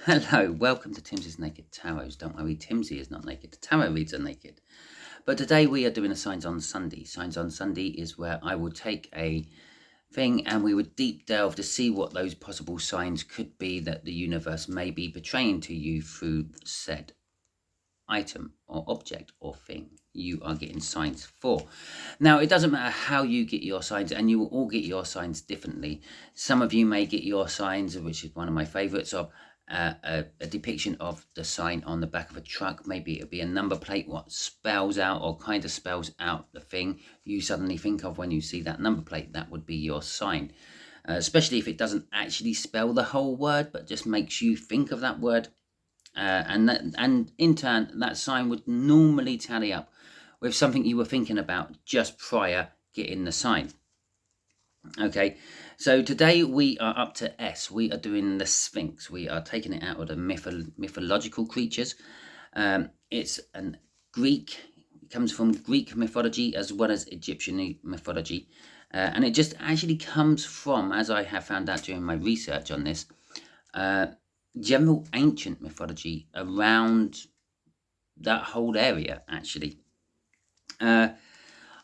Hello, welcome to Timsy's Naked Tarots. Don't worry, Timsy is not naked. The tarot reads are naked. But today we are doing a Signs on Sunday. Signs on Sunday is where I will take a thing and we would deep delve to see what those possible signs could be that the universe may be portraying to you through said item or object or thing you are getting signs for. Now, it doesn't matter how you get your signs, and you will all get your signs differently. Some of you may get your signs, which is one of my favorites, of a depiction of the sign on the back of a truck. Maybe it'll be a number plate, what spells out or kind of spells out the thing you suddenly think of when you see that number plate. That would be your sign, especially if it doesn't actually spell the whole word, but just makes you think of that word. And in turn, that sign would normally tally up with something you were thinking about just prior getting the sign. Okay, so today we are up to S. We are doing the Sphinx. We are taking it out of the mythological creatures. It's an Greek. It comes from Greek mythology as well as Egyptian mythology. And it just actually comes from, as I have found out during my research on this, general ancient mythology around that whole area, actually.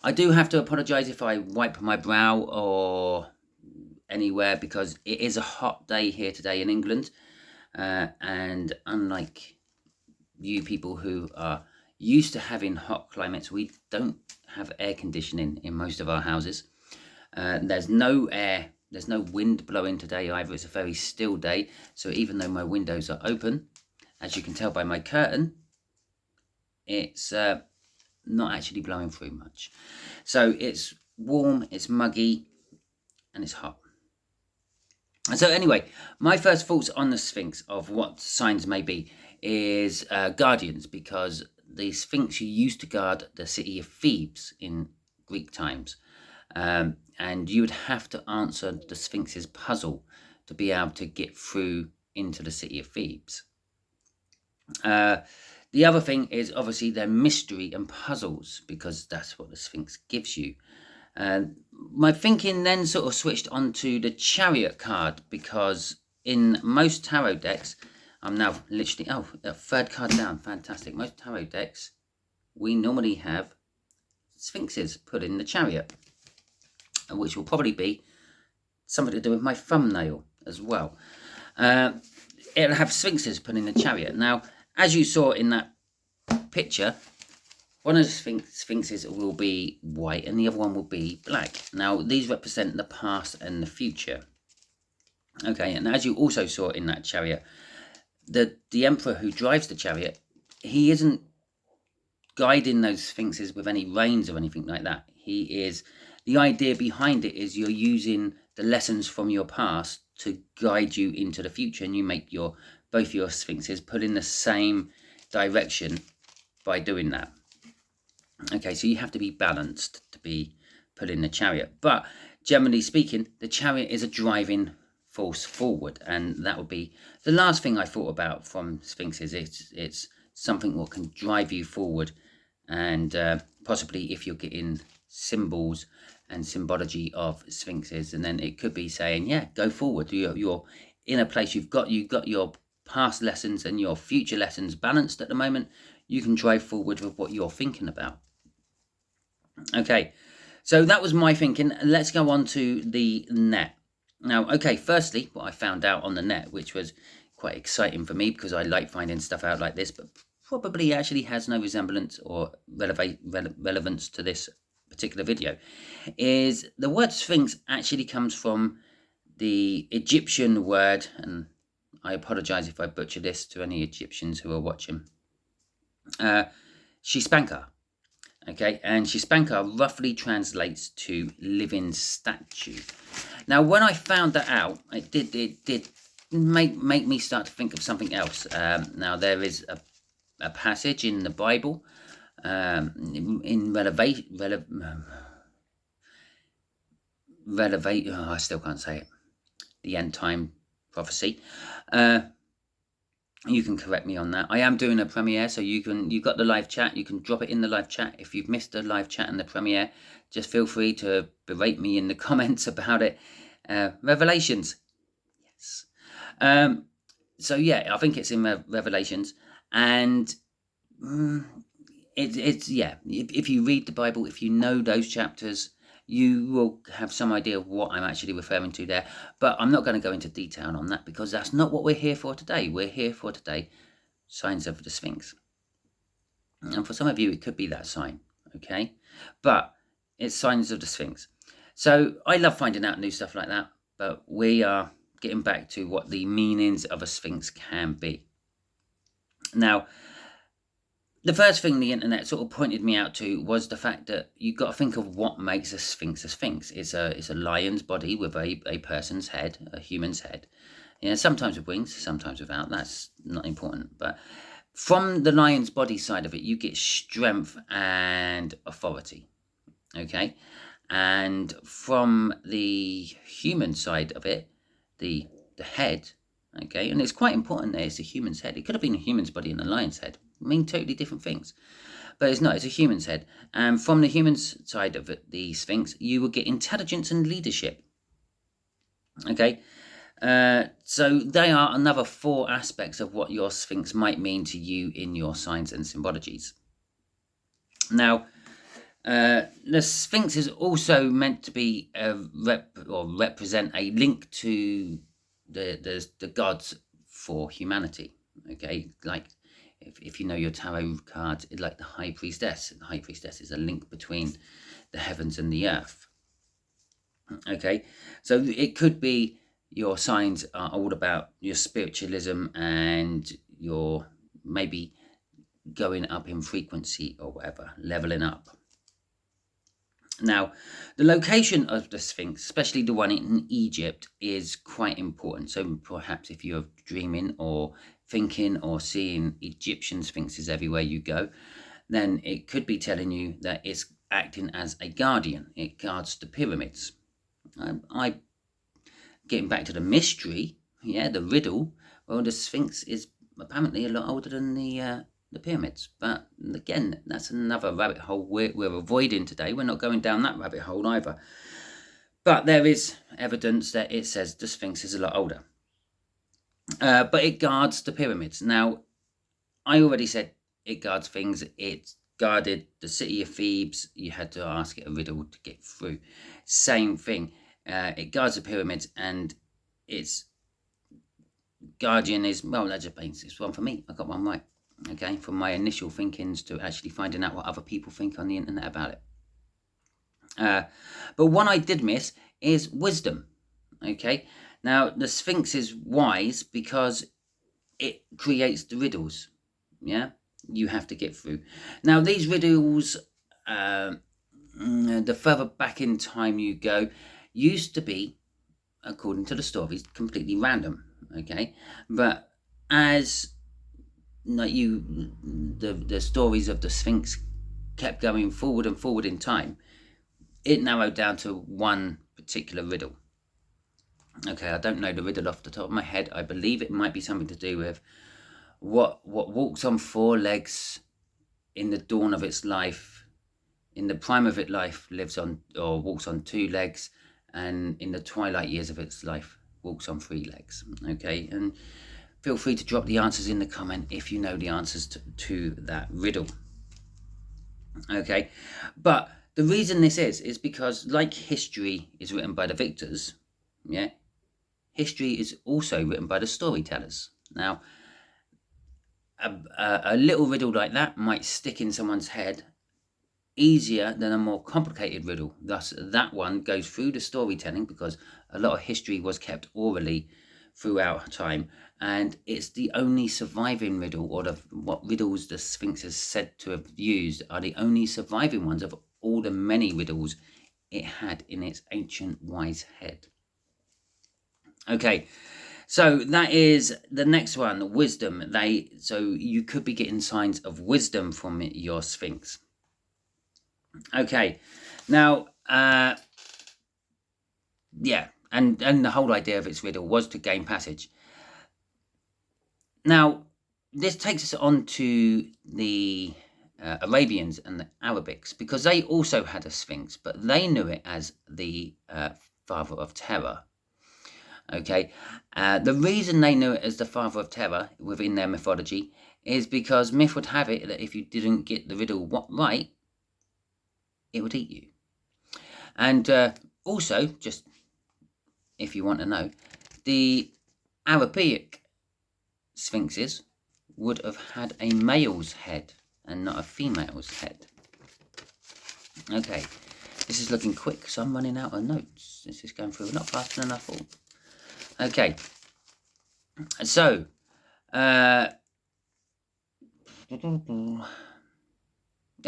I do have to apologise if I wipe my brow or anywhere, because it is a hot day here today in England. And unlike you people who are used to having hot climates, we don't have air conditioning in most of our houses. There's no air. There's no wind blowing today either. It's a very still day. So even though my windows are open, as you can tell by my curtain, it's not actually blowing through much. So it's warm, it's muggy, and it's hot. And so anyway, my first thoughts on the Sphinx of what signs may be is guardians, because the Sphinx used to guard the city of Thebes in Greek times. And you would have to answer the Sphinx's puzzle to be able to get through into the city of Thebes. The other thing is obviously their mystery and puzzles, because that's what the Sphinx gives you. My thinking then sort of switched onto the Chariot card, because in most tarot decks, I'm now literally, a third card down, fantastic. Most tarot decks, we normally have Sphinxes put in the Chariot, which will probably be something to do with my thumbnail as well. It'll have Sphinxes put in the Chariot. Now, as you saw in that picture, one of the Sphinxes will be white and the other one will be black. Now, these represent the past and the future. Okay, and as you also saw in that Chariot, the Emperor who drives the Chariot, he isn't guiding those Sphinxes with any reins or anything like that. The idea behind it is you're using the lessons from your past to guide you into the future, and you make both your Sphinxes pull in the same direction by doing that. Okay, so you have to be balanced to be pulling the Chariot. But generally speaking, the Chariot is a driving force forward, and that would be the last thing I thought about from Sphinxes. It's something that can drive you forward, and possibly if you're getting symbols and symbology of Sphinxes, and then it could be saying, yeah, go forward. You're in a place, you've got your past lessons and your future lessons balanced at the moment. You can drive forward with what you're thinking about. Okay, so that was my thinking. Let's go on to the net. Now, okay, firstly, what I found out on the net, which was quite exciting for me because I like finding stuff out like this, but probably actually has no resemblance or relevance to this particular video, is the word Sphinx actually comes from the Egyptian word, and I apologize if I butcher this to any Egyptians who are watching, Shispanka. Okay, and Shispanka roughly translates to living statue. Now, when I found that out, it did make me start to think of something else. Now, there is a passage in the Bible, in I still can't say it, the end time prophecy. You can correct me on that. I am doing a premiere, so you've got the live chat. You can drop it in the live chat. If you've missed the live chat and the premiere, just feel free to berate me in the comments about it. Revelations. Yes. So yeah, I think it's in Revelations, and it's yeah. If you read the Bible, if you know those chapters, you will have some idea of what I'm actually referring to there. But I'm not going to go into detail on that because that's not what we're here for today. We're here for today signs of the Sphinx, and for some of you, it could be that sign. Okay, but it's signs of the Sphinx. So I love finding out new stuff like that. But we are getting back to what the meanings of a Sphinx can be. Now, the first thing the internet sort of pointed me out to was the fact that you've got to think of what makes a Sphinx a Sphinx. It's a lion's body with a person's head, a human's head. Yeah, sometimes with wings, sometimes without. That's not important. But from the lion's body side of it, you get strength and authority. Okay? And from the human side of it, the head, okay, and it's quite important there, it's a human's head. It could have been a human's body and a lion's head. Mean totally different things, but it's not. It's a human's head, and from the human's side of it, the Sphinx, you will get intelligence and leadership. Okay, so they are another 4 aspects of what your Sphinx might mean to you in your signs and symbologies. Now, the Sphinx is also meant to be represent a link to the gods for humanity. Okay, like if you know your tarot cards, like the High Priestess. The High Priestess is a link between the heavens and the earth. Okay, so it could be your signs are all about your spiritualism and your maybe going up in frequency or whatever, leveling up. Now, the location of the Sphinx, especially the one in Egypt, is quite important. So perhaps if you're dreaming or thinking or seeing Egyptian sphinxes everywhere you go, then it could be telling you that it's acting as a guardian. It guards the pyramids. Getting back to the mystery, the riddle. Well, the Sphinx is apparently a lot older than the pyramids, but again, that's another rabbit hole we're avoiding today. We're not going down that rabbit hole either. But there is evidence that it says the Sphinx is a lot older. But it guards the pyramids. Now, I already said it guards things. It guarded the city of Thebes. You had to ask it a riddle to get through. Same thing. It guards the pyramids, and its guardian is, well, that just paints this one for me. I got one right. Okay, from my initial thinkings to actually finding out what other people think on the internet about it. But one I did miss is wisdom. Okay, now the Sphinx is wise because it creates the riddles. Yeah, you have to get through. Now these riddles, the further back in time you go, used to be, according to the stories, completely random. Okay, but as the stories of the Sphinx kept going forward and forward in time, it narrowed down to one particular riddle. Okay, I don't know the riddle off the top of my head. I believe it might be something to do with what walks on 4 legs in the dawn of its life, in the prime of its life lives on or walks on 2 legs, and in the twilight years of its life walks on 3 legs. Okay, and feel free to drop the answers in the comment if you know the answers to that riddle. Okay, but the reason this is because, like history is written by the victors, history is also written by the storytellers. Now, a little riddle like that might stick in someone's head easier than a more complicated riddle. Thus, that one goes through the storytelling because a lot of history was kept orally throughout time, and it's the only surviving riddle, or what riddles the Sphinx is said to have used are the only surviving ones of all the many riddles it had in its ancient wise head. Okay, so that is the next one, wisdom. So you could be getting signs of wisdom from your Sphinx. Okay, now, and the whole idea of its riddle was to gain passage. Now, this takes us on to the Arabians and the Arabics, because they also had a Sphinx, but they knew it as the father of terror. Okay, the reason they knew it as the father of terror within their mythology is because myth would have it that if you didn't get the riddle right, it would eat you. And also, just if you want to know, the Arabic sphinxes would have had a male's head and not a female's head. Okay, this is looking quick, so I'm running out of notes. This is going through not fast enough. Okay, so oh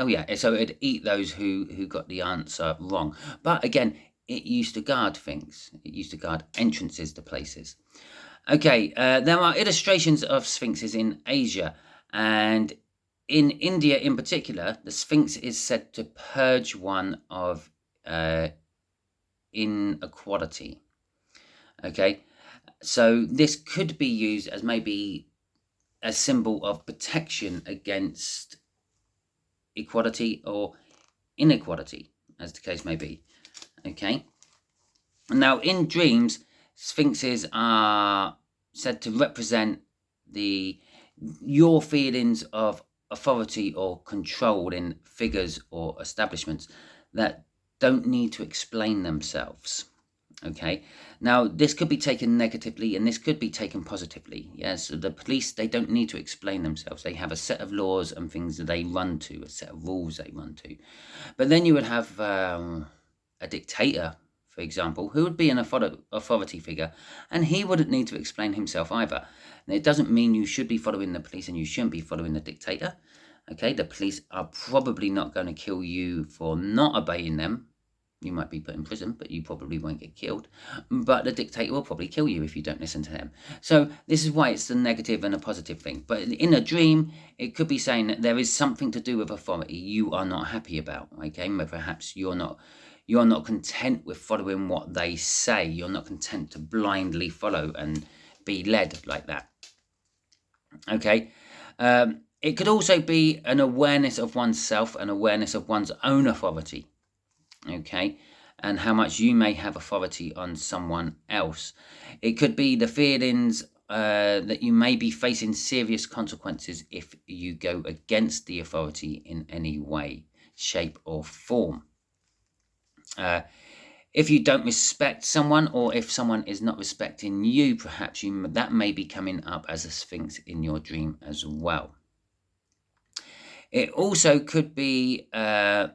yeah, so it'd eat those who got the answer wrong. But again, it used to guard things. It used to guard entrances to places. Okay, there are illustrations of sphinxes in Asia, and in India in particular, the sphinx is said to purge one of inequality. Okay, so this could be used as maybe a symbol of protection against equality or inequality, as the case may be. Okay, now in dreams, sphinxes are said to represent your feelings of authority or control in figures or establishments that don't need to explain themselves. Okay, now this could be taken negatively and this could be taken positively. Yes, so the police, they don't need to explain themselves. They have a set of laws and things that they run to, a set of rules they run to. But then you would have a dictator, for example, who would be an authority figure, and he wouldn't need to explain himself either. And it doesn't mean you should be following the police and you shouldn't be following the dictator. Okay, the police are probably not going to kill you for not obeying them. You might be put in prison, but you probably won't get killed. But the dictator will probably kill you if you don't listen to them. So this is why it's a negative and a positive thing. But in a dream, it could be saying that there is something to do with authority you are not happy about. Okay, perhaps you're not content with following what they say. You're not content to blindly follow and be led like that. Okay. It could also be an awareness of oneself, an awareness of one's own authority. Okay, and how much you may have authority on someone else. It could be the feelings that you may be facing serious consequences if you go against the authority in any way, shape or form. If you don't respect someone, or if someone is not respecting you, perhaps that may be coming up as a sphinx in your dream as well. It also could be a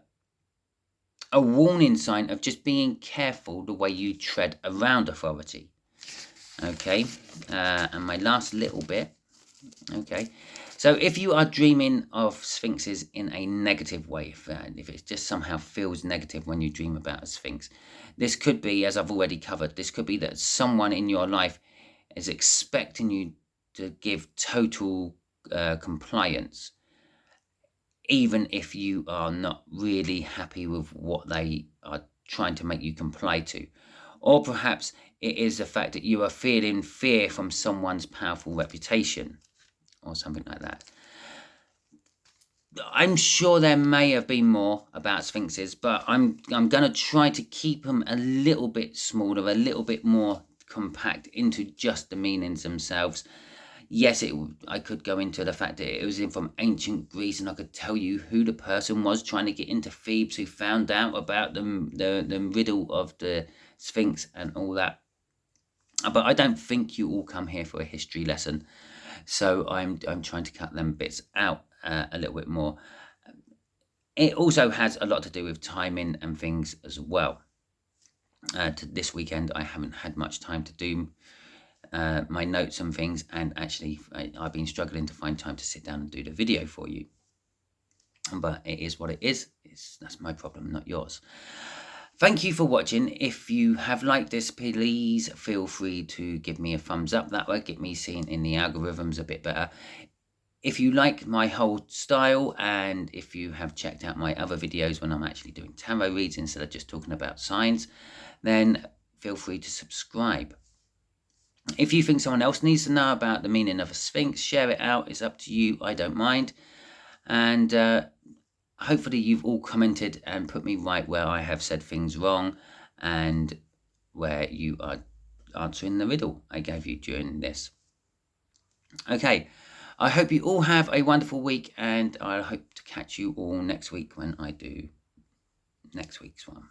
warning sign of just being careful the way you tread around authority. Okay, and my last little bit. Okay, so if you are dreaming of sphinxes in a negative way, if it just somehow feels negative when you dream about a sphinx, this could be, as I've already covered, this could be that someone in your life is expecting you to give total compliance, even if you are not really happy with what they are trying to make you comply to. Or perhaps it is the fact that you are feeling fear from someone's powerful reputation or something like that. I'm sure there may have been more about sphinxes, but I'm going to try to keep them a little bit smaller, a little bit more compact into just the meanings themselves. Yes, I could go into the fact that it was from ancient Greece, and I could tell you who the person was trying to get into Thebes, who found out about the riddle of the Sphinx and all that. But I don't think you all come here for a history lesson, so I'm trying to cut them bits out a little bit more. It also has a lot to do with timing and things as well. This weekend, I haven't had much time to do my notes and things, and actually I've been struggling to find time to sit down and do the video for you, but it is what it is. That's my problem, not yours. Thank you for watching. If you have liked this, please feel free to give me a thumbs up. That would get me seen in the algorithms a bit better. If you like my whole style, and if you have checked out my other videos when I'm actually doing tarot reads instead of just talking about signs, then feel free to subscribe. If you think someone else needs to know about the meaning of a sphinx, share it out. It's up to you. I don't mind. And hopefully you've all commented and put me right where I have said things wrong, and where you are answering the riddle I gave you during this. Okay, I hope you all have a wonderful week, and I hope to catch you all next week when I do next week's one.